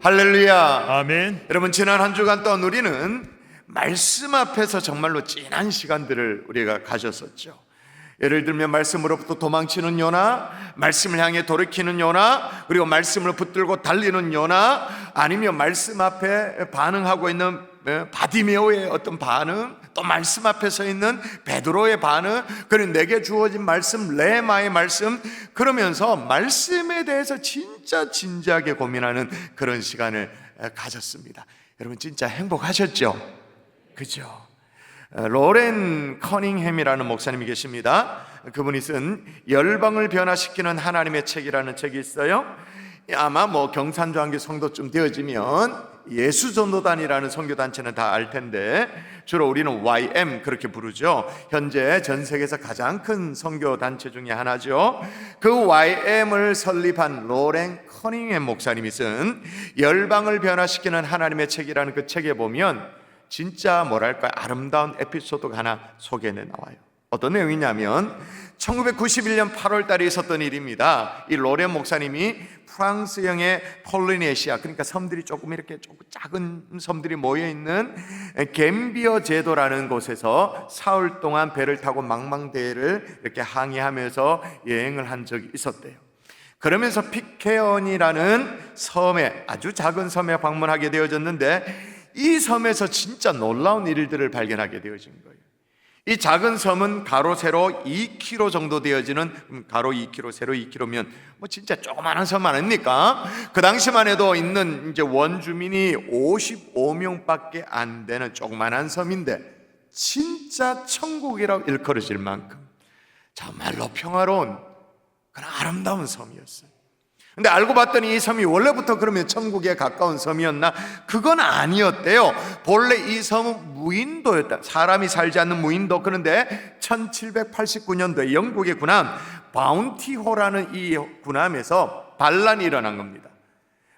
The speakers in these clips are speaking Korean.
할렐루야. 아멘. 여러분, 지난 한 주간 동안 우리는 말씀 앞에서 정말로 진한 시간들을 우리가 가졌었죠. 예를 들면 말씀으로부터 도망치는 요나, 말씀을 향해 돌이키는 요나, 그리고 말씀을 붙들고 달리는 요나, 아니면 말씀 앞에 반응하고 있는 바디메오의 어떤 반응, 또 말씀 앞에 서 있는 베드로의 반응, 그리고 내게 주어진 말씀, 레마의 말씀, 그러면서 말씀에 대해서 진짜 진지하게 고민하는 그런 시간을 가졌습니다. 여러분 진짜 행복하셨죠? 그죠? 로렌 커닝햄이라는 목사님이 계십니다. 그분이 쓴 열방을 변화시키는 하나님의 책이라는 책이 있어요. 아마 경산조항교 성도쯤 되어지면 예수전도단이라는 선교단체는 다 알 텐데, 주로 우리는 YM 그렇게 부르죠. 현재 전 세계에서 가장 큰 선교단체 중에 하나죠. 그 YM을 설립한 로렌 커닝햄 목사님이 쓴 열방을 변화시키는 하나님의 책이라는 그 책에 보면 진짜 뭐랄까 아름다운 에피소드가 하나 소개해 나와요. 어떤 내용이냐면 1991년 8월 달에 있었던 일입니다. 이 로렌 목사님이 프랑스형의 폴리네시아, 그러니까 섬들이 조금 작은 섬들이 모여있는 갬비어 제도라는 곳에서 사흘 동안 배를 타고 망망대해를 이렇게 항해하면서 여행을 한 적이 있었대요. 그러면서 피케온이라는 섬에, 아주 작은 섬에 방문하게 되어졌는데, 이 섬에서 진짜 놀라운 일들을 발견하게 되어진 거예요. 이 작은 섬은 가로 세로 2km 정도 되어지는, 가로 2km 세로 2km면 진짜 조그마한 섬 아닙니까? 그 당시만 해도 있는 이제 원주민이 55명밖에 안 되는 조그마한 섬인데 진짜 천국이라고 일컬어질 만큼 정말로 평화로운 그런 아름다운 섬이었어요. 근데 알고 봤더니 이 섬이 원래부터 그러면 천국에 가까운 섬이었나? 그건 아니었대요. 본래 이 섬은 무인도였다. 사람이 살지 않는 무인도. 그런데 1789년도에 영국의 군함 바운티호라는 이 군함에서 반란이 일어난 겁니다.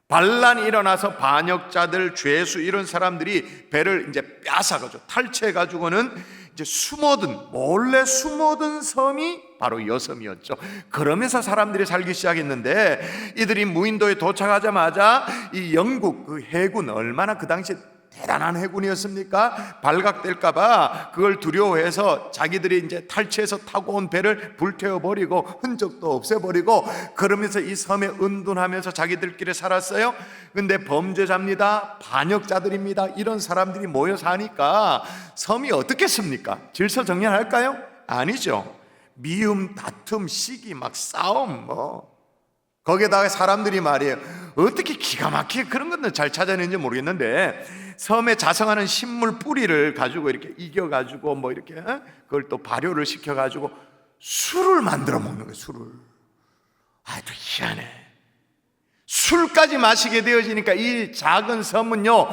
반란이 일어나서 반역자들, 죄수 이런 사람들이 배를 이제 뺏어가지고 탈취해가지고는 이제 몰래 숨어든 섬이 바로 이 섬이었죠. 그러면서 사람들이 살기 시작했는데, 이들이 무인도에 도착하자마자 이 영국 그 해군, 얼마나 그 당시에 대단한 해군이었습니까? 발각될까봐 그걸 두려워해서 자기들이 이제 탈취해서 타고 온 배를 불태워버리고 흔적도 없애버리고, 그러면서 이 섬에 은둔하면서 자기들끼리 살았어요. 근데 범죄자입니다, 반역자들입니다, 이런 사람들이 모여 사니까 섬이 어떻겠습니까? 질서정연할까요? 아니죠. 미움, 다툼, 시기, 싸움 거기에다가 사람들이 말이에요, 어떻게 기가 막히게 그런 것들 잘 찾아내는지 모르겠는데, 섬에 자성하는 식물 뿌리를 가지고 이렇게 이겨가지고 이렇게 그걸 또 발효를 시켜가지고 술을 만들어 먹는 거예요. 술을. 또 희한해. 술까지 마시게 되어지니까 이 작은 섬은요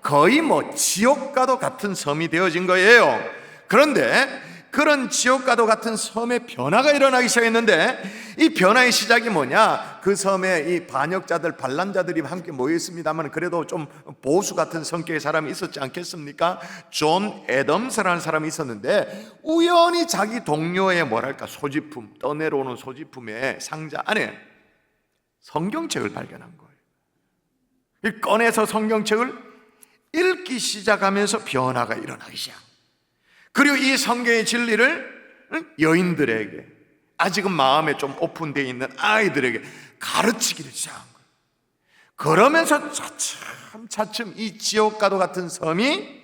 거의 지옥과도 같은 섬이 되어진 거예요. 그런데 그런 지옥과도 같은 섬에 변화가 일어나기 시작했는데, 이 변화의 시작이 뭐냐? 그 섬에 이 반역자들, 반란자들이 함께 모여 있습니다만 그래도 좀 보수 같은 성격의 사람이 있었지 않겠습니까? 존 애덤스라는 사람이 있었는데, 우연히 자기 동료의 소지품, 떠내려오는 소지품의 상자 안에 성경책을 발견한 거예요. 꺼내서 성경책을 읽기 시작하면서 변화가 일어나기 시작. 그리고 이 성경의 진리를 여인들에게, 아직은 마음에 좀 오픈되어 있는 아이들에게 가르치기를 시작한 거예요. 그러면서 차츰 이 지옥과도 같은 섬이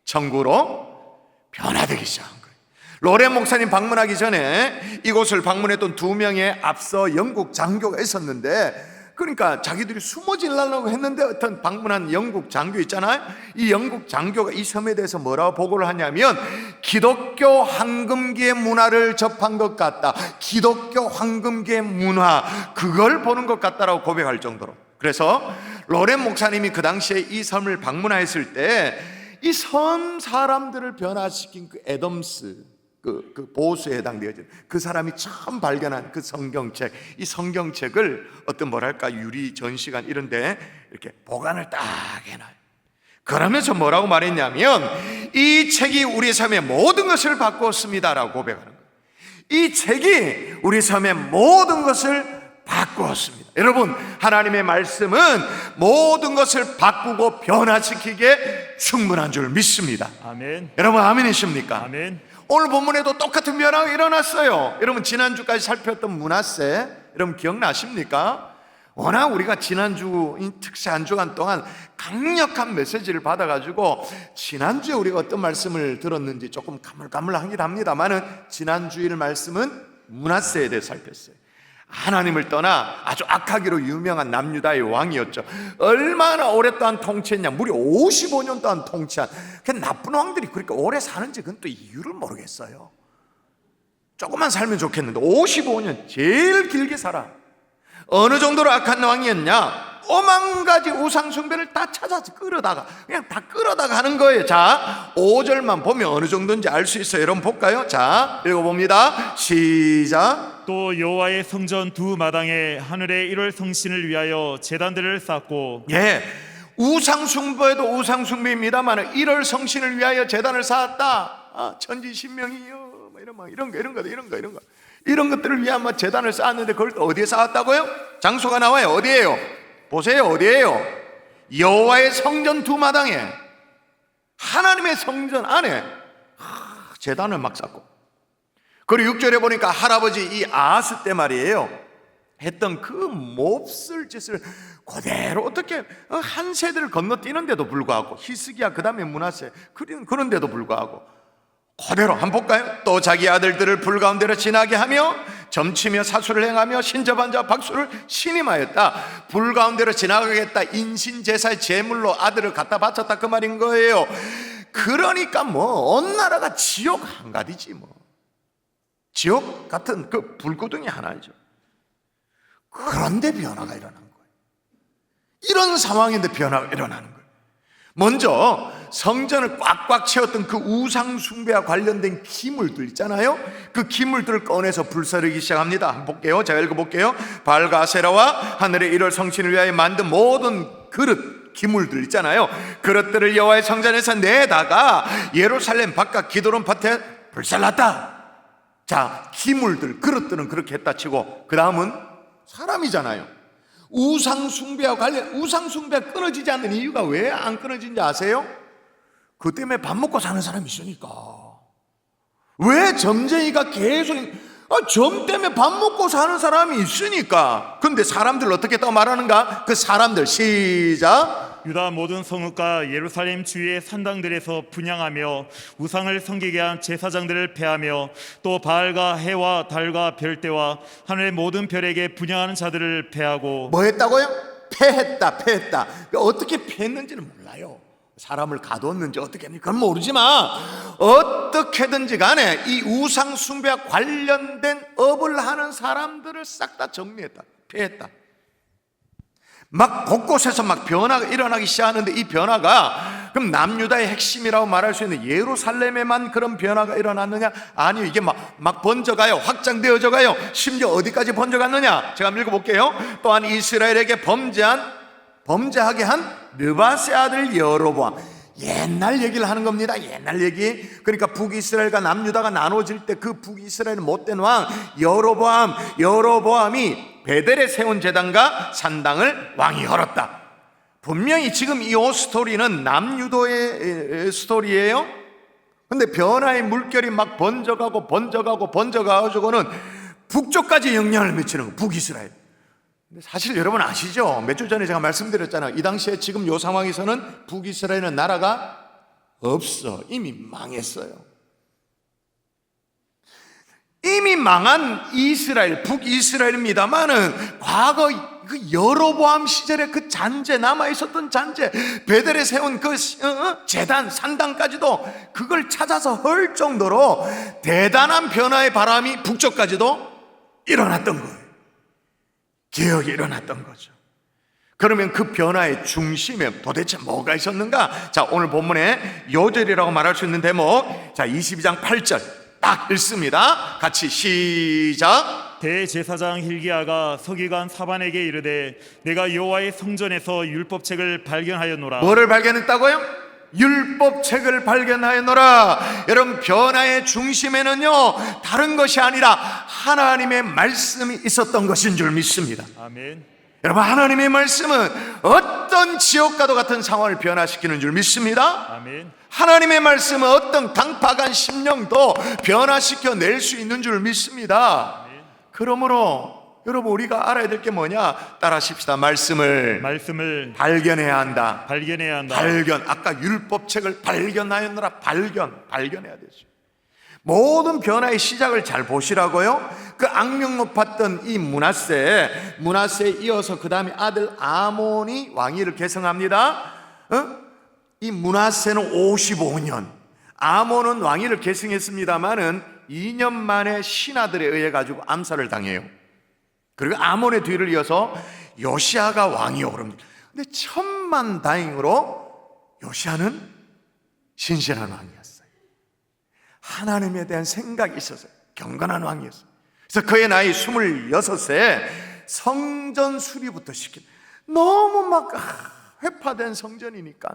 천국으로 변화되기 시작한 거예요. 로렌 목사님 방문하기 전에 이곳을 방문했던 2명의 앞서 영국 장교가 있었는데, 그러니까 자기들이 숨어지려고 했는데 어떤 방문한 영국 장교 있잖아요. 이 영국 장교가 이 섬에 대해서 뭐라고 보고를 하냐면, 기독교 황금기의 문화를 접한 것 같다. 기독교 황금기의 문화, 그걸 보는 것 같다라고 고백할 정도로. 그래서 로렌 목사님이 그 당시에 이 섬을 방문했을 때 이 섬 사람들을 변화시킨 그 애덤스, 그 보수에 해당되어진 그 사람이 처음 발견한 그 성경책, 이 성경책을 어떤 유리 전시관 이런 데 이렇게 보관을 딱 해놔요. 그러면서 뭐라고 말했냐면, 이 책이 우리 삶의 모든 것을 바꾸었습니다 라고 고백하는 거예요. 이 책이 우리 삶의 모든 것을 바꾸었습니다. 여러분, 하나님의 말씀은 모든 것을 바꾸고 변화시키기에 충분한 줄 믿습니다. 아멘. 여러분, 아멘이십니까? 아멘. 오늘 본문에도 똑같은 변화가 일어났어요. 여러분, 지난주까지 살폈던 므낫세, 여러분 기억나십니까? 워낙 우리가 지난주 특세 한 주간 동안 강력한 메시지를 받아가지고 지난주에 우리가 어떤 말씀을 들었는지 조금 가물가물하긴 합니다만은 지난주일 말씀은 므낫세에 대해 살폈어요. 하나님을 떠나 아주 악하기로 유명한 남유다의 왕이었죠. 얼마나 오랫동안 통치했냐, 무려 55년 동안 통치한. 그 나쁜 왕들이 그렇게 오래 사는지 그건 또 이유를 모르겠어요. 조금만 살면 좋겠는데 55년 제일 길게 살아. 어느 정도로 악한 왕이었냐? 오만 가지 우상 숭배를 다 찾아서 끌어다가 그냥 다 끌어다가 하는 거예요. 자, 5절만 보면 어느 정도인지 알 수 있어요. 여러분 볼까요? 자, 읽어봅니다. 시작. 또 여호와의 성전 두 마당에 하늘의 일월 성신을 위하여 제단들을 쌓고. 예, 우상 숭배도 우상 숭배입니다만 일월 성신을 위하여 제단을 쌓았다. 천지신명이요. 이런 것들을 위한 제단을 쌓았는데 그걸 어디에 쌓았다고요? 장소가 나와요. 어디예요? 보세요. 어디예요? 여호와의 성전 두 마당에, 하나님의 성전 안에 제단을 막 쌓고. 그리고 6절에 보니까 할아버지 이 아하스 때 말이에요, 했던 그 몹쓸 짓을 그대로 어떻게 한 세대를 건너뛰는데도 불구하고, 히스기야 그 다음에 므낫세, 그런데도 불구하고 그대로 한번 볼까요? 또 자기 아들들을 불 가운데로 지나게 하며 점치며 사수를 행하며 신접한 자와 박수를 신임하였다. 불 가운데로 지나가겠다. 인신제사의 제물로 아들을 갖다 바쳤다, 그 말인 거예요. 그러니까 온 나라가 지옥 한가지지 지옥 같은 그 불구덩이 하나죠. 그런데 변화가 일어난 거예요. 이런 상황인데 변화가 일어나는 거예요. 먼저 성전을 꽉꽉 채웠던 그 우상 숭배와 관련된 기물들 있잖아요. 그 기물들을 꺼내서 불사르기 시작합니다. 한번 볼게요. 제가 읽어볼게요. 바알과 아세라와 하늘의 일월 성신을 위하여 만든 모든 그릇, 기물들 있잖아요. 그릇들을 여호와의 성전에서 내다가 예루살렘 바깥 기드론 밭에 불살랐다. 자, 기물들, 그릇들은 그렇게 했다 치고 그 다음은 사람이잖아요. 우상 숭배와 관련, 우상 숭배가 끊어지지 않는 이유가 왜 안 끊어진지 아세요? 그 때문에 밥 먹고 사는 사람이 있으니까. 왜 점쟁이가 계속, 점 때문에 밥 먹고 사는 사람이 있으니까. 근데 사람들 어떻게 또 말하는가? 그 사람들, 시작. 유다 모든 성읍과 예루살렘 주위의 산당들에서 분향하며 우상을 섬기게 한 제사장들을 패하며 또 바알과 해와 달과 별대와 하늘의 모든 별에게 분향하는 자들을 패하고. 뭐 했다고요? 패했다. 어떻게 패했는지는 몰라요. 사람을 가두었는지 어떻게 했는지 그건 모르지만 어떻게든지 간에 이 우상 숭배와 관련된 업을 하는 사람들을 싹 다 정리했다, 패했다. 막 곳곳에서 막 변화가 일어나기 시작하는데 이 변화가 그럼 남유다의 핵심이라고 말할 수 있는 예루살렘에만 그런 변화가 일어났느냐? 아니요, 이게 막 번져가요. 확장되어져 가요. 심지어 어디까지 번져갔느냐? 제가 한번 읽어볼게요. 또한 이스라엘에게 범죄하게 한 느바세 아들 여로보암. 옛날 얘기를 하는 겁니다. 옛날 얘기. 그러니까 북이스라엘과 남유다가 나눠질 때 그 북이스라엘 못된 왕 여로보암이 베델에 세운 제단과 산당을 왕이 열었다. 분명히 지금 이 스토리는 남유도의 스토리예요. 근데 변화의 물결이 막 번져가지고는 북쪽까지 영향을 미치는 거예요. 북이스라엘. 근데 사실 여러분 아시죠? 몇 주 전에 제가 말씀드렸잖아요. 이 당시에 지금 이 상황에서는 북이스라엘은 나라가 없어. 이미 망했어요. 이미 망한 이스라엘, 북이스라엘입니다만은 과거 그 여로보암 시절에 그 잔재, 남아있었던 잔재, 베델에 세운 그 제단, 산당까지도 그걸 찾아서 헐 정도로 대단한 변화의 바람이 북쪽까지도 일어났던 거예요. 개혁이 일어났던 거죠. 그러면 그 변화의 중심에 도대체 뭐가 있었는가? 자, 오늘 본문에 요절이라고 말할 수 있는 대목, 자 22장 8절 딱 읽습니다. 같이 시작. 대제사장 hil기야가 서기관 사반에게 이르되 내가 여호와의 성전에서 율법책을 발견하였노라. 뭐를 발견했다고요? 율법책을 발견하였노라. 여러분, 변화의 중심에는요 다른 것이 아니라 하나님의 말씀이 있었던 것인 줄 믿습니다. 아멘. 여러분, 하나님의 말씀은 어떤 지옥과도 같은 상황을 변화시키는 줄 믿습니다. 아멘. 하나님의 말씀은 어떤 강팍한 심령도 변화시켜 낼 수 있는 줄 믿습니다. 그러므로 여러분, 우리가 알아야 될 게 뭐냐? 따라하십시다. 말씀을 발견해야 한다. 발견. 아까 율법책을 발견하였노라. 발견해야 되죠. 모든 변화의 시작을 잘 보시라고요. 그 악명 높았던 이 므낫세에 이어서 그 다음에 아들 아몬이 왕위를 계승합니다. 이 므낫세는 55년, 아몬은 왕위를 계승했습니다마는 2년 만에 신하들에 의해 가지고 암살을 당해요. 그리고 아몬의 뒤를 이어서 요시아가 왕위에 오릅니다. 근데 천만다행으로 요시아는 신실한 왕이었어요. 하나님에 대한 생각이 있었어요. 경건한 왕이었어요. 그래서 그의 나이 26세 성전 수리부터 시킨, 너무 막 회파된 성전이니까,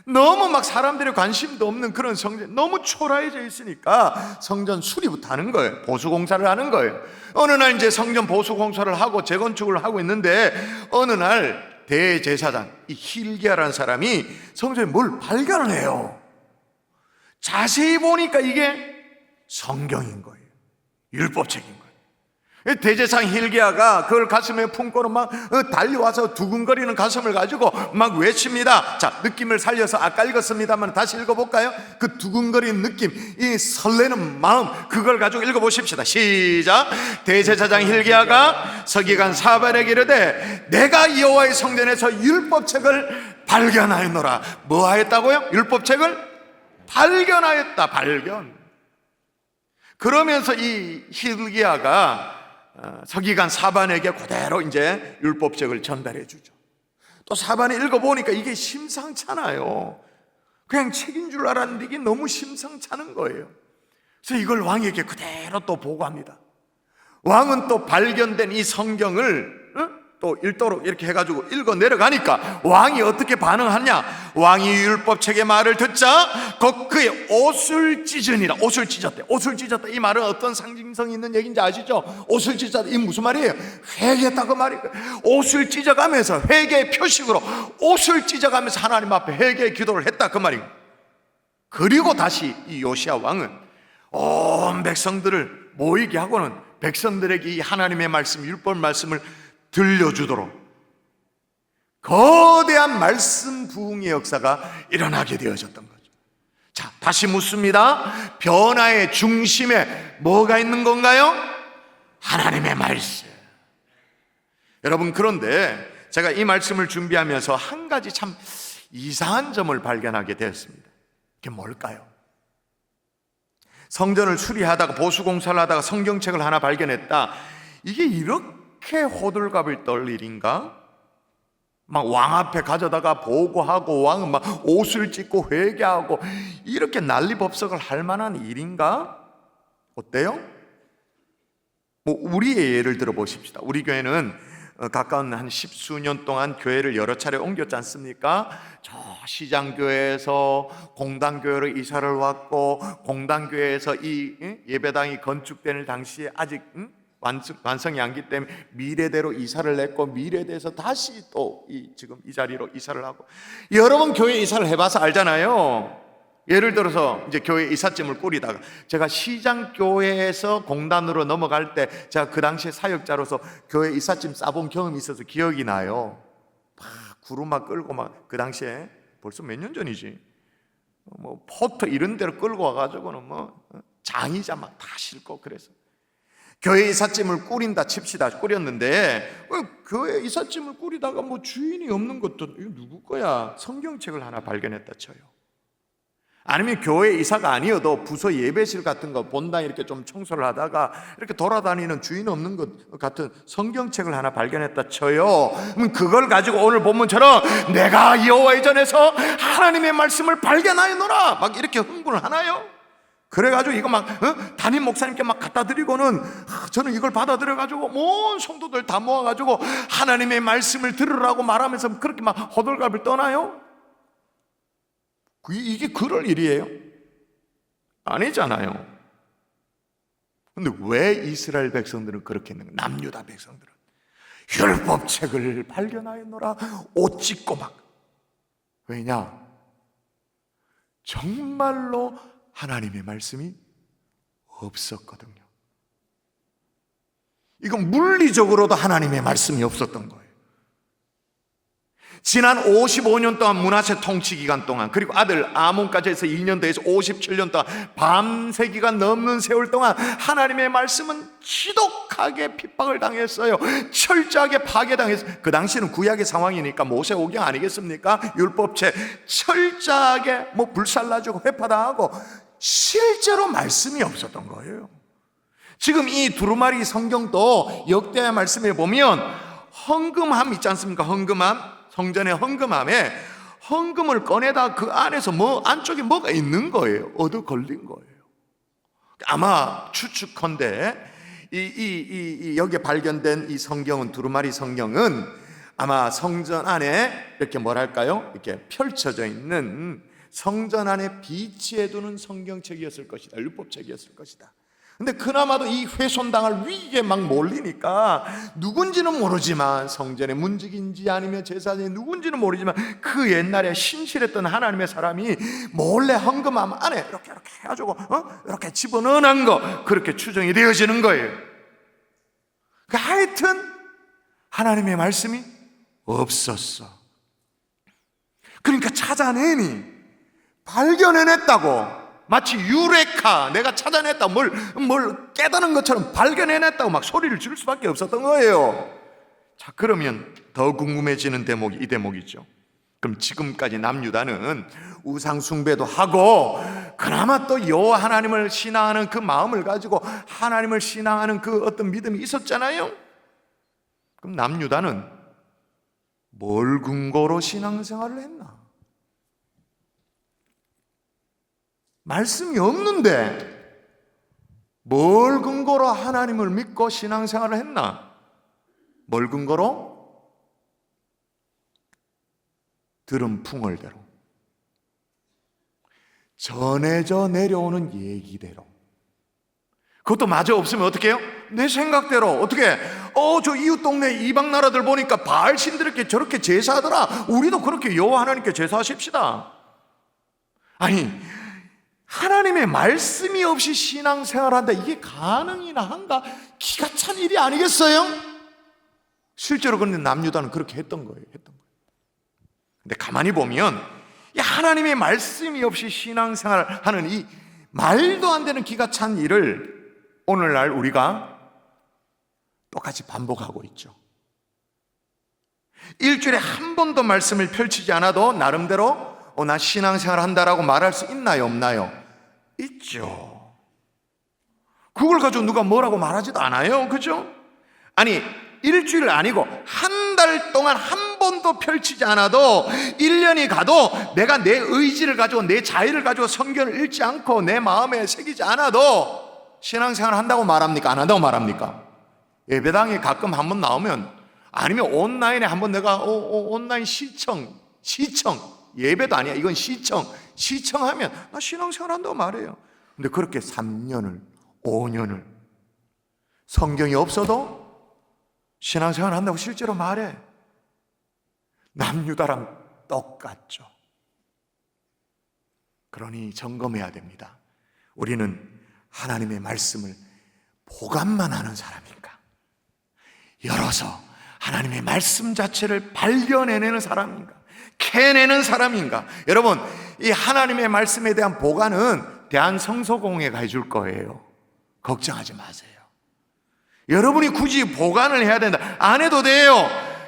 너무 막 사람들의 관심도 없는 그런 성전, 너무 초라해져 있으니까 성전 수리부터 하는 거예요. 보수공사를 하는 거예요. 어느 날 이제 성전 보수공사를 하고 재건축을 하고 있는데, 어느 날 대제사장 이 hil기야라는 사람이 성전에 뭘 발견을 해요. 자세히 보니까 이게 성경인 거예요. 율법책인 거예요. 대제사장 hil기야가 그걸 가슴에 품고는 막 달려와서 두근거리는 가슴을 가지고 막 외칩니다. 자, 느낌을 살려서 아까 읽었습니다만 다시 읽어볼까요? 그 두근거리는 느낌, 이 설레는 마음, 그걸 가지고 읽어보십시다. 시작. 대제사장 hil기야가 서기관 사반에게 이르되 내가 여호와의 성전에서 율법책을 발견하였노라. 뭐 하였다고요? 율법책을 발견하였다. 발견. 그러면서 이 hil기야가 서기관 사반에게 그대로 이제 율법책을 전달해 주죠. 또 사반이 읽어보니까 이게 심상찮아요. 그냥 책인 줄 알았는데 이게 너무 심상찮은 거예요. 그래서 이걸 왕에게 그대로 또 보고합니다. 왕은 또 발견된 이 성경을 또 읽도록 이렇게 해가지고 읽어 내려가니까 왕이 어떻게 반응하냐? 왕이 율법책의 말을 듣자 곧 그의 옷을 찢으니라. 옷을 찢었대. 옷을 찢었다. 이 말은 어떤 상징성이 있는 얘기인지 아시죠? 옷을 찢었다. 이 무슨 말이에요? 회개했다고 말이에요. 옷을 찢어가면서 회개의 표식으로 옷을 찢어가면서 하나님 앞에 회개의 기도를 했다, 그 말이에요. 그리고 다시 이 요시야 왕은 온 백성들을 모이게 하고는 백성들에게 이 하나님의 말씀, 율법 말씀을 들려주도록 거대한 말씀 부흥의 역사가 일어나게 되어졌던 거죠. 자, 다시 묻습니다. 변화의 중심에 뭐가 있는 건가요? 하나님의 말씀. 여러분, 그런데 제가 이 말씀을 준비하면서 한 가지 참 이상한 점을 발견하게 되었습니다. 그게 뭘까요? 성전을 수리하다가 보수공사를 하다가 성경책을 하나 발견했다. 이게 이렇게 호들갑을 떨 일인가? 막 왕 앞에 가져다가 보고하고 왕은 막 옷을 찢고 회개하고 이렇게 난리법석을 할 만한 일인가? 어때요? 뭐 우리의 예를 들어 보십시다. 우리 교회는 가까운 한 10수년 동안 교회를 여러 차례 옮겼지 않습니까? 저 시장교회에서 공단교회로 이사를 왔고, 공단교회에서 이 예배당이 건축되는 당시에 아직 완성이 안기 때문에 미래대로 이사를 냈고, 미래대에서 다시 또 지금 이 자리로 이사를 하고, 여러 번 교회 이사를 해봐서 알잖아요. 예를 들어서 이제 교회 이삿짐을 꾸리다가 제가 시장교회에서 공단으로 넘어갈 때 제가 그 당시에 사역자로서 교회 이삿짐 싸본 경험이 있어서 기억이 나요. 막 구름 막 끌고 막 그 당시에 벌써 몇 년 전이지. 뭐 포터 이런 데로 끌고 와가지고는 뭐 장의자 막 다 싣고 그래서 교회 이삿짐을 꾸린다 칩시다. 꾸렸는데 교회 이삿짐을 꾸리다가 뭐 주인이 없는 것도 이거 누구 거야? 성경책을 하나 발견했다 쳐요. 아니면 교회 이사가 아니어도 부서 예배실 같은 거 본당 이렇게 좀 청소를 하다가 이렇게 돌아다니는 주인 없는 것 같은 성경책을 하나 발견했다 쳐요. 그럼 그걸 가지고 오늘 본문처럼 내가 여호와의 전에서 하나님의 말씀을 발견하였노라 막 이렇게 흥분을 하나요? 그래가지고 이거 막 담임 목사님께 막 갖다 드리고는 저는 이걸 받아들여가지고 온 성도들 다 모아가지고 하나님의 말씀을 들으라고 말하면서 그렇게 막 호들갑을 떠나요? 이게 그럴 일이에요? 아니잖아요. 근데 왜 이스라엘 백성들은 그렇게 했는가? 남유다 백성들은 율법책을 발견하였노라 옷 찢고 막. 왜냐? 정말로 하나님의 말씀이 없었거든요. 이건 물리적으로도 하나님의 말씀이 없었던 거예요. 지난 55년 동안 므낫세 통치 기간 동안, 그리고 아들 아몬까지 해서 2년 더해서 57년 동안, 밤새 기간 넘는 세월 동안 하나님의 말씀은 지독하게 핍박을 당했어요. 철저하게 파괴당했어요. 그 당시는 구약의 상황이니까 모세오경 아니겠습니까? 율법책 철저하게 불살라주고 회파당하고 실제로 말씀이 없었던 거예요. 지금 이 두루마리 성경도 역대의 말씀에 보면 헌금함 있지 않습니까? 헌금함, 성전의 헌금함에 헌금을 꺼내다 그 안에서 안쪽에 뭐가 있는 거예요. 얻어 걸린 거예요. 아마 추측컨대 여기에 발견된 이 성경은, 두루마리 성경은 아마 성전 안에 이렇게 뭐랄까요? 이렇게 펼쳐져 있는 성전 안에 비치해 두는 성경책이었을 것이다. 율법책이었을 것이다. 근데 그나마도 이 훼손당할 위기에 막 몰리니까 누군지는 모르지만, 성전의 문직인지 아니면 제사장이 누군지는 모르지만, 그 옛날에 신실했던 하나님의 사람이 몰래 헌금함 안에 이렇게 해가지고 이렇게 집어넣은 거, 그렇게 추정이 되어지는 거예요. 하여튼 하나님의 말씀이 없었어. 그러니까 찾아내니, 발견해냈다고, 마치 유레카, 내가 찾아냈다, 뭘 깨닫는 것처럼 발견해냈다고 막 소리를 지를 수밖에 없었던 거예요. 자, 그러면 더 궁금해지는 대목이 이 대목이죠. 그럼 지금까지 남유다는 우상 숭배도 하고, 그나마 또 여호와 하나님을 신앙하는 그 마음을 가지고 하나님을 신앙하는 그 어떤 믿음이 있었잖아요. 그럼 남유다는 뭘 근거로 신앙생활을 했나? 말씀이 없는데 뭘 근거로 하나님을 믿고 신앙생활을 했나? 뭘 근거로? 들은 풍월대로, 전해져 내려오는 얘기대로. 그것도 마저 없으면 어떻게 해요? 내 생각대로. 어떻게? 저 이웃 동네 이방 나라들 보니까 바알 신들에게 저렇게 제사하더라, 우리도 그렇게 여호와 하나님께 제사하십시다. 아니, 하나님의 말씀이 없이 신앙생활한다, 이게 가능이나 한가? 기가 찬 일이 아니겠어요? 실제로 그런데 남유다는 그렇게 했던 거예요. 근데 가만히 보면 이 하나님의 말씀이 없이 신앙생활하는 이 말도 안 되는 기가 찬 일을 오늘날 우리가 똑같이 반복하고 있죠. 일주일에 한 번도 말씀을 펼치지 않아도 나름대로 나 신앙생활 한다라고 말할 수 있나요, 없나요? 있죠. 그걸 가지고 누가 뭐라고 말하지도 않아요. 그죠? 아니, 일주일 아니고 한 달 동안 한 번도 펼치지 않아도 1년이 가도 내가 내 의지를 가지고, 내 자유를 가지고 성경을 읽지 않고 내 마음에 새기지 않아도 신앙생활 한다고 말합니까? 안 한다고 말합니까? 예배당에 가끔 한번 나오면, 아니면 온라인에 한번 내가 온라인 시청, 예배도 아니야, 이건 시청하면 나 신앙생활 한다고 말해요. 근데 그렇게 3년을 5년을 성경이 없어도 신앙생활 한다고 실제로 말해. 남유다랑 똑같죠. 그러니 점검해야 됩니다. 우리는 하나님의 말씀을 보관만 하는 사람인가, 열어서 하나님의 말씀 자체를 발견해내는 사람인가, 캐내는 사람인가? 여러분, 이 하나님의 말씀에 대한 보관은 대한성서공회가 해줄 거예요. 걱정하지 마세요. 여러분이 굳이 보관을 해야 된다, 안 해도 돼요.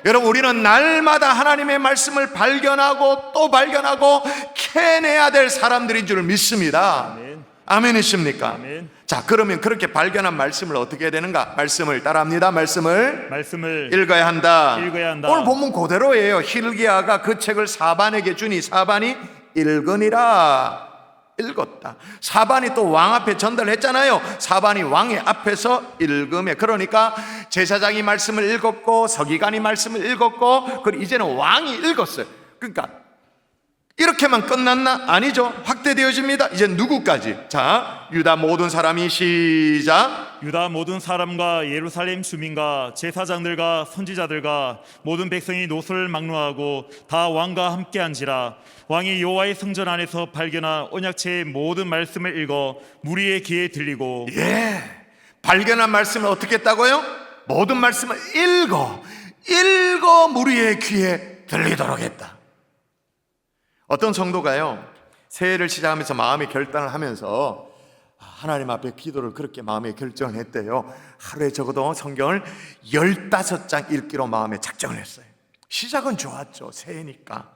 여러분, 우리는 날마다 하나님의 말씀을 발견하고 또 발견하고 캐내야 될 사람들인 줄 믿습니다. 아멘. 아멘이십니까? 아멘. 자, 그러면 그렇게 발견한 말씀을 어떻게 해야 되는가? 말씀을 따라합니다. 말씀을 읽어야 한다. 오늘 본문 그대로예요. hil기야가 그 책을 사반에게 주니 사반이 읽으니라. 읽었다. 사반이 또 왕 앞에 전달했잖아요. 사반이 왕의 앞에서 읽음에, 그러니까 제사장이 말씀을 읽었고 서기관이 말씀을 읽었고, 그리고 이제는 왕이 읽었어요. 그러니까 이렇게만 끝났나? 아니죠. 확대되어집니다. 이제 누구까지? 자, 유다 모든 사람이 시작. 유다 모든 사람과 예루살렘 주민과 제사장들과 선지자들과 모든 백성이 노소를 막론하고 다 왕과 함께한지라. 왕이 여호와의 성전 안에서 발견한 언약궤의 모든 말씀을 읽어 무리의 귀에 들리고. 예, 발견한 말씀을 어떻게 했다고요? 모든 말씀을 읽어 무리의 귀에 들리도록 했다. 어떤 성도가요, 새해를 시작하면서 마음의 결단을 하면서 하나님 앞에 기도를 그렇게 마음에 결정을 했대요. 하루에 적어도 성경을 15장 읽기로 마음에 작정을 했어요. 시작은 좋았죠. 새해니까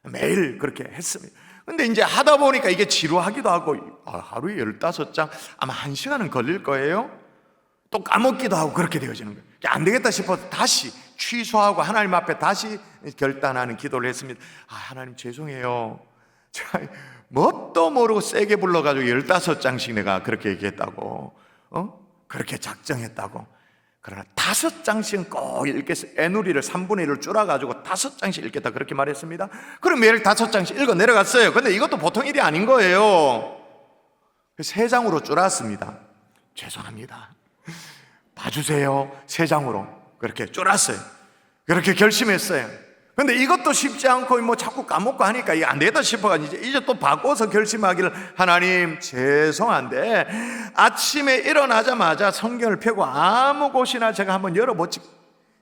매일 그렇게 했습니다. 근데 이제 하다 보니까 이게 지루하기도 하고, 하루에 15장 아마 1시간은 걸릴 거예요. 또 까먹기도 하고 그렇게 되어지는 거예요. 안 되겠다 싶어서 다시 취소하고 하나님 앞에 다시 결단하는 기도를 했습니다. 하나님 죄송해요. 제가 뭣도 모르고 세게 불러가지고 15장씩 내가 그렇게 얘기했다고, 그렇게 작정했다고. 그러나 5장씩은 꼭 읽겠어. 애누리를 3분의 1을 줄여가지고 5장씩 읽겠다 그렇게 말했습니다. 그럼 매일 5장씩 읽어 내려갔어요. 근데 이것도 보통 일이 아닌 거예요. 3장으로 줄였습니다. 죄송합니다, 봐주세요. 3장으로 그렇게 줄였어요. 그렇게 결심했어요. 근데 이것도 쉽지 않고 뭐 자꾸 까먹고 하니까 이게 안 되겠다 싶어가지고 이제 또 바꿔서 결심하기를, 하나님 죄송한데 아침에 일어나자마자 성경을 펴고 아무 곳이나 제가 한번 열어보지,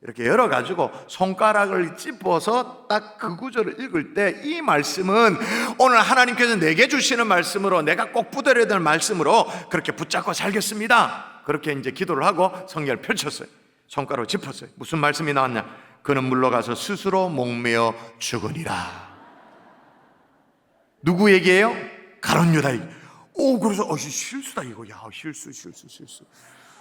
이렇게 열어가지고 손가락을 찝어서 딱 그 구절을 읽을 때 이 말씀은 오늘 하나님께서 내게 주시는 말씀으로, 내가 꼭 붙들어야 될 말씀으로 그렇게 붙잡고 살겠습니다. 그렇게 이제 기도를 하고 성경을 펼쳤어요. 손가락을 짚었어요. 무슨 말씀이 나왔냐? 그는 물러가서 스스로 목매어 죽으니라. 누구 얘기예요? 가룟 유다 얘기. 그래서 실수다 이거. 야,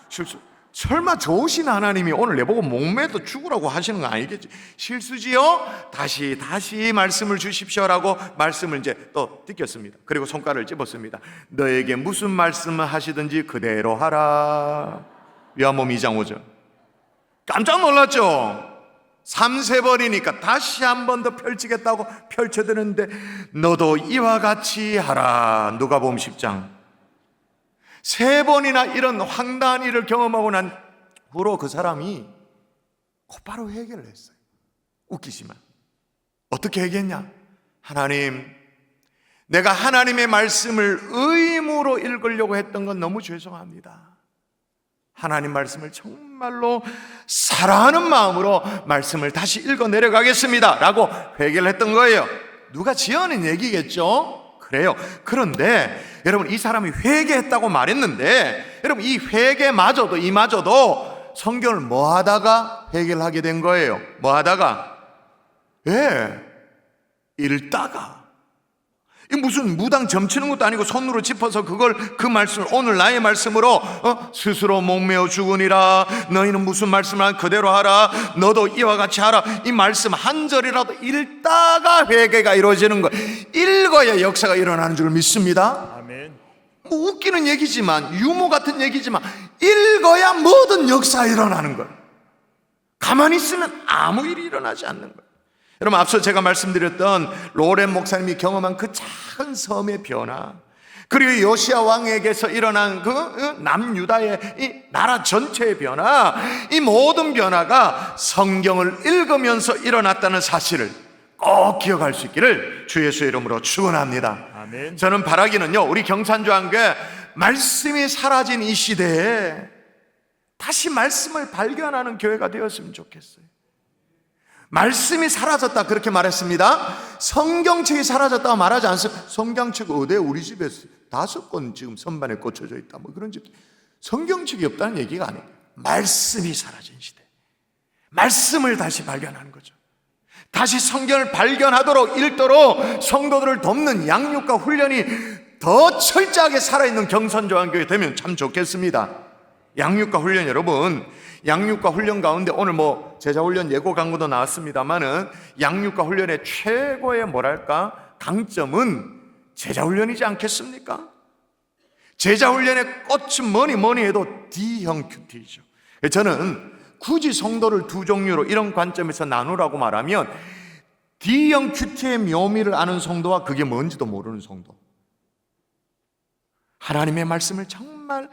실수. 설마 좋으신 하나님이 오늘 내보고 목매도 죽으라고 하시는 거 아니겠지? 실수지요? 다시 말씀을 주십시오라고 말씀을 이제 또 뜯겼습니다. 그리고 손가락을 찝었습니다. 너에게 무슨 말씀을 하시든지 그대로 하라. 요한복음 2장 5절. 깜짝 놀랐죠? 3-4번이니까 다시 한 번 더 펼치겠다고 펼쳐드는데 너도 이와 같이 하라. 누가복음 10장. 3번이나 이런 황당한 일을 경험하고 난 후로 그 사람이 곧바로 회개를 했어요. 웃기지만 어떻게 회개했냐? 하나님, 내가 하나님의 말씀을 의무로 읽으려고 했던 건 너무 죄송합니다. 하나님 말씀을 정말로 사랑하는 마음으로 말씀을 다시 읽어 내려가겠습니다 라고 회개를 했던 거예요. 누가 지어낸 얘기겠죠? 그래요. 그런데 여러분, 이 사람이 회개했다고 말했는데, 여러분, 이 회개마저도 성경을 뭐 하다가 회개를 하게 된 거예요? 뭐 하다가? 읽다가. 이 무슨 무당 점치는 것도 아니고 손으로 짚어서 그 말씀을 오늘 나의 말씀으로 스스로 목매어 죽으니라. 너희는 무슨 말씀을 하면 그대로 하라. 너도 이와 같이 하라. 이 말씀 한 절이라도 읽다가 회개가 이루어지는 거예요. 읽어야 역사가 일어나는 줄 믿습니다. 아멘. 뭐 웃기는 얘기지만, 유머 같은 얘기지만 읽어야 모든 역사가 일어나는 거예요. 가만히 있으면 아무 일이 일어나지 않는 거예요. 여러분, 앞서 제가 말씀드렸던 로렌 목사님이 경험한 그 작은 섬의 변화, 그리고 요시야 왕에게서 일어난 그 남유다의 이 나라 전체의 변화, 이 모든 변화가 성경을 읽으면서 일어났다는 사실을 꼭 기억할 수 있기를 주 예수의 이름으로 축원합니다. 아멘. 저는 바라기는요, 우리 경산교회에 말씀이 사라진 이 시대에 다시 말씀을 발견하는 교회가 되었으면 좋겠어요. 말씀이 사라졌다 그렇게 말했습니다. 성경책이 사라졌다고 말하지 않습니다. 성경책 어디 우리 집에 5권 지금 선반에 꽂혀져 있다, 뭐 그런 집. 성경책이 없다는 얘기가 아니에요. 말씀이 사라진 시대, 말씀을 다시 발견하는 거죠. 다시 성경을 발견하도록, 읽도록 성도들을 돕는 양육과 훈련이 더 철저하게 살아있는 경선조항교회 되면 참 좋겠습니다. 양육과 훈련, 여러분, 양육과 훈련 가운데 오늘 뭐 제자훈련 예고 강구도 나왔습니다만은 양육과 훈련의 최고의 강점은 제자훈련이지 않겠습니까? 제자훈련의 꽃은 뭐니 해도 D형 큐티죠. 저는 굳이 성도를 두 종류로 이런 관점에서 나누라고 말하면 D형 큐티의 묘미를 아는 성도와 그게 뭔지도 모르는 성도. 하나님의 말씀을 정말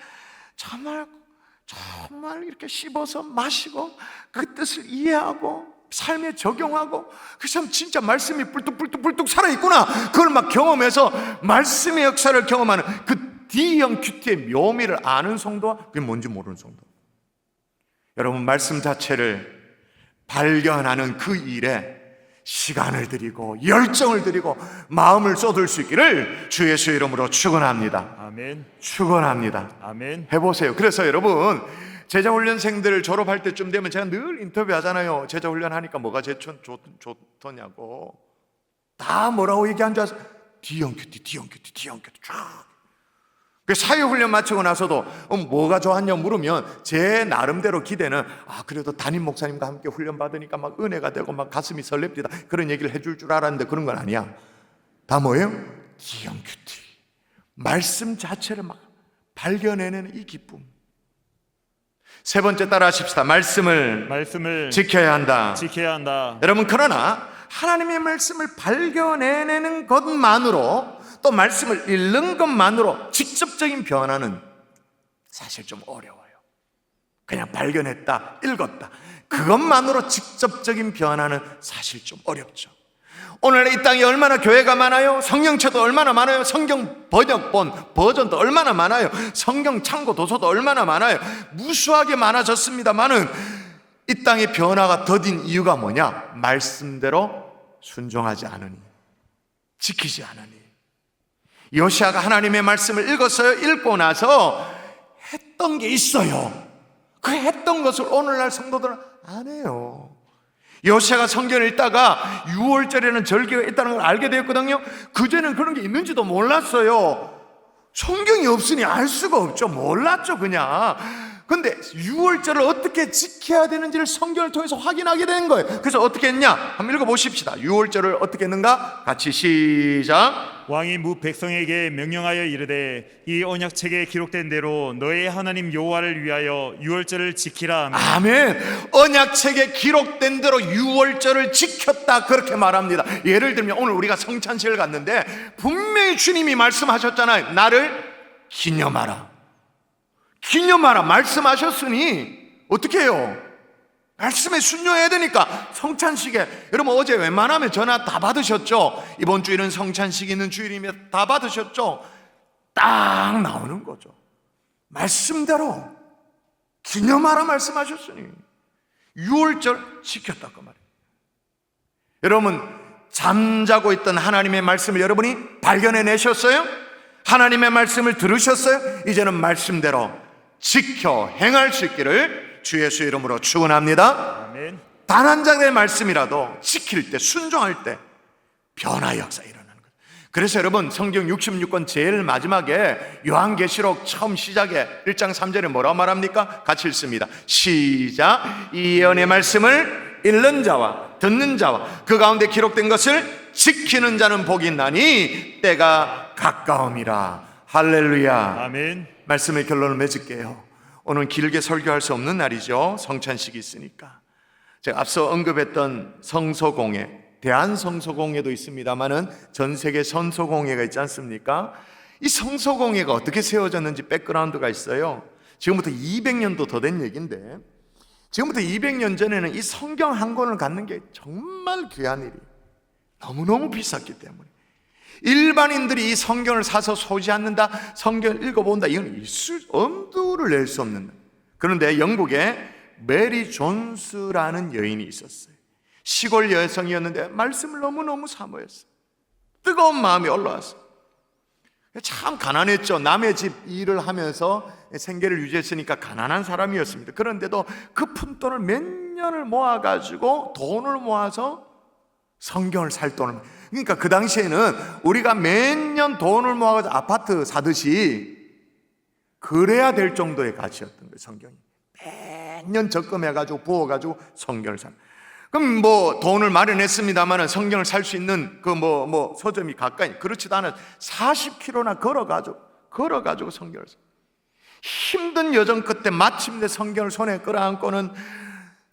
이렇게 씹어서 마시고 그 뜻을 이해하고 삶에 적용하고 그 사람 진짜 말씀이 불뚝불뚝 살아있구나, 그걸 막 경험해서 말씀의 역사를 경험하는 그 D형 큐티의 묘미를 아는 성도와 그게 뭔지 모르는 성도. 여러분, 말씀 자체를 발견하는 그 일에 시간을 들이고 열정을 들이고 마음을 쏟을 수 있기를 주 예수의 이름으로 축원합니다. 아멘. 축원합니다. 아멘. 해보세요. 그래서 여러분, 제자훈련생들 졸업할 때쯤 되면 제가 늘 인터뷰하잖아요. 제자훈련 하니까 뭐가 제일 좋더냐고. 다 뭐라고 얘기한 줄 아세요? D형 큐티 쫙. 사회훈련 마치고 나서도 뭐가 좋았냐 물으면 제 나름대로 기대는 그래도 담임 목사님과 함께 훈련 받으니까 막 은혜가 되고 막 가슴이 설렙니다, 그런 얘기를 해줄 줄 알았는데 그런 건 아니야. 다 뭐예요? D형 큐티. 말씀 자체를 막 발견해내는 이 기쁨. 세 번째, 따라 하십시다. 말씀을 지켜야 한다. 여러분, 그러나 하나님의 말씀을 발견해내는 것만으로, 또 말씀을 읽는 것만으로 직접적인 변화는 사실 좀 어려워요. 그냥 발견했다, 읽었다, 그것만으로 직접적인 변화는 사실 좀 어렵죠. 오늘 이 땅에 얼마나 교회가 많아요. 성경책도 얼마나 많아요. 성경 번역본, 버전도 얼마나 많아요. 성경 창고 도서도 얼마나 많아요. 무수하게 많아졌습니다만은 이 땅의 변화가 더딘 이유가 뭐냐? 말씀대로 순종하지 않으니, 지키지 않으니. 요시아가 하나님의 말씀을 읽었어요. 읽고 나서 했던 게 있어요. 그 했던 것을 오늘날 성도들은 안 해요. 요시아가 성경을 읽다가 6월절에는 절기가 있다는 걸 알게 되었거든요. 그전에는 그런 게 있는지도 몰랐어요. 성경이 없으니 알 수가 없죠. 몰랐죠, 그냥. 근데 6월절을 어떻게 지켜야 되는지를 성경을 통해서 확인하게 된 거예요. 그래서 어떻게 했냐? 한번 읽어보십시다. 6월절을 어떻게 했는가? 같이 시작. 왕이 무 백성에게 명령하여 이르되 이 언약책에 기록된 대로 너의 하나님 여호와를 위하여 6월절을 지키라 하며. 아멘. 언약책에 기록된 대로 6월절을 지켰다, 그렇게 말합니다. 예를 들면 오늘 우리가 성찬식을 갔는데 분명히 주님이 말씀하셨잖아요. 나를 기념하라 말씀하셨으니 어떻게 해요? 말씀에 순종해야 되니까. 성찬식에 여러분 어제 웬만하면 전화 다 받으셨죠? 이번 주일은 성찬식 있는 주일이면 다 받으셨죠? 딱 나오는 거죠. 말씀대로 기념하라 말씀하셨으니 6월절 지켰다, 그 말이에요. 여러분, 잠자고 있던 하나님의 말씀을 여러분이 발견해내셨어요? 하나님의 말씀을 들으셨어요? 이제는 말씀대로 지켜 행할 수 있기를 주 예수의 이름으로 축원합니다. 아멘. 단 한 장의 말씀이라도 지킬 때, 순종할 때 변화의 역사 일어나는 거예요. 그래서 여러분, 성경 66권 제일 마지막에 요한계시록 처음 시작에 1장 3절에 뭐라고 말합니까? 같이 읽습니다. 시작. 이 예언의 말씀을 읽는 자와 듣는 자와 그 가운데 기록된 것을 지키는 자는 복이 있나니 때가 가까움이라. 할렐루야. 아멘. 말씀의 결론을 맺을게요. 오늘 길게 설교할 수 없는 날이죠. 성찬식이 있으니까. 제가 앞서 언급했던 성소공회, 대한성소공회도 있습니다만은 전 세계 성소공회가 있지 않습니까? 이 성소공회가 어떻게 세워졌는지 백그라운드가 있어요. 지금부터 200년도 더 된 얘기인데, 지금부터 200년 전에는 이 성경 한 권을 갖는 게 정말 귀한 일이에요. 너무너무 비쌌기 때문에. 일반인들이 이 성경을 사서 소지 않는다, 성경을 읽어본다, 이건 엄두를 낼 수 없는. 그런데 영국에 메리 존스라는 여인이 있었어요. 시골 여성이었는데 말씀을 너무너무 사모했어요. 뜨거운 마음이 올라왔어요. 참 가난했죠. 남의 집 일을 하면서 생계를 유지했으니까 가난한 사람이었습니다. 그런데도 그 푼돈을 몇 년을 모아가지고 돈을 모아서 성경을 살 돈을, 그러니까 그 당시에는 우리가 매년 돈을 모아가지고 아파트 사듯이 그래야 될 정도의 가치였던 거예요. 성경이 매년 적금해가지고 부어가지고 성경을 사. 그럼 뭐 돈을 마련했습니다만 성경을 살 수 있는 그 서점이 가까이, 그렇지도 않아. 40km나 걸어가지고 성경을 사. 힘든 여정 끝에 마침내 성경을 손에 끌어안고는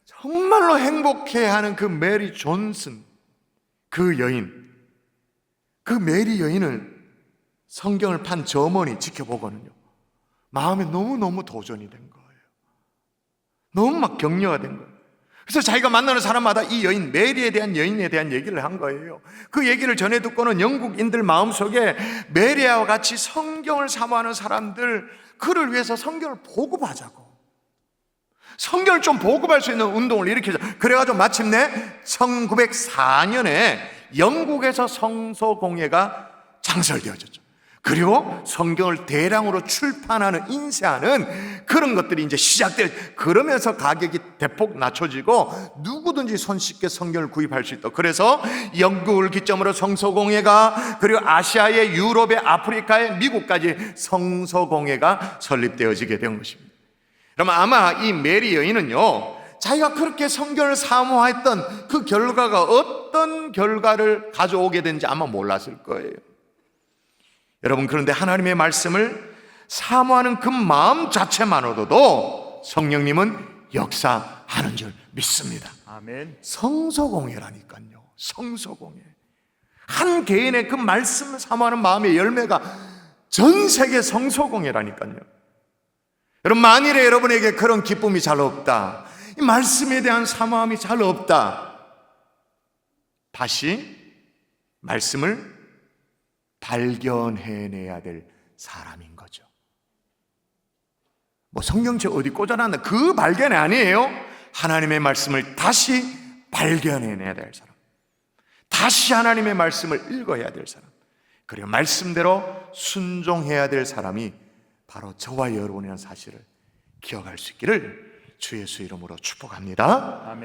정말로 행복해하는 그 메리 존슨, 그 여인, 그 메리 여인을 성경을 판 저 어머니 지켜보고는요, 마음에 너무너무 도전이 된 거예요. 너무 막 격려가 된 거예요. 그래서 자기가 만나는 사람마다 이 여인, 메리에 대한 여인에 대한 얘기를 한 거예요. 그 얘기를 전해 듣고는 영국인들 마음속에 메리아와 같이 성경을 사모하는 사람들, 그를 위해서 성경을 보급하자고, 성경을 좀 보급할 수 있는 운동을 일으키자. 그래가지고 마침내 1904년에 영국에서 성서공회가 창설되어졌죠. 그리고 성경을 대량으로 출판하는, 인쇄하는 그런 것들이 이제 시작돼요. 그러면서 가격이 대폭 낮춰지고 누구든지 손쉽게 성경을 구입할 수 있다. 그래서 영국을 기점으로 성서공회가, 그리고 아시아의, 유럽의, 아프리카의, 미국까지 성서공회가 설립되어지게 된 것입니다. 그러면 아마 이 메리 여인은요, 자기가 그렇게 성경을 사모했던 그 결과가 어떤 결과를 가져오게 되는지 아마 몰랐을 거예요. 여러분, 그런데 하나님의 말씀을 사모하는 그 마음 자체만으로도 성령님은 역사하는 줄 믿습니다. 아멘. 성서공회라니까요. 성서공회. 한 개인의 그 말씀을 사모하는 마음의 열매가 전 세계 성서공회라니까요. 여러분, 만일에 여러분에게 그런 기쁨이 잘 없다, 이 말씀에 대한 사모함이 잘 없다, 다시 말씀을 발견해내야 될 사람인 거죠. 뭐 성경책 어디 꽂아놨나, 그 발견이 아니에요. 하나님의 말씀을 다시 발견해내야 될 사람, 다시 하나님의 말씀을 읽어야 될 사람, 그리고 말씀대로 순종해야 될 사람이 바로 저와 여러분이라는 사실을 기억할 수 있기를 주 예수 이름으로 축복합니다. 아멘.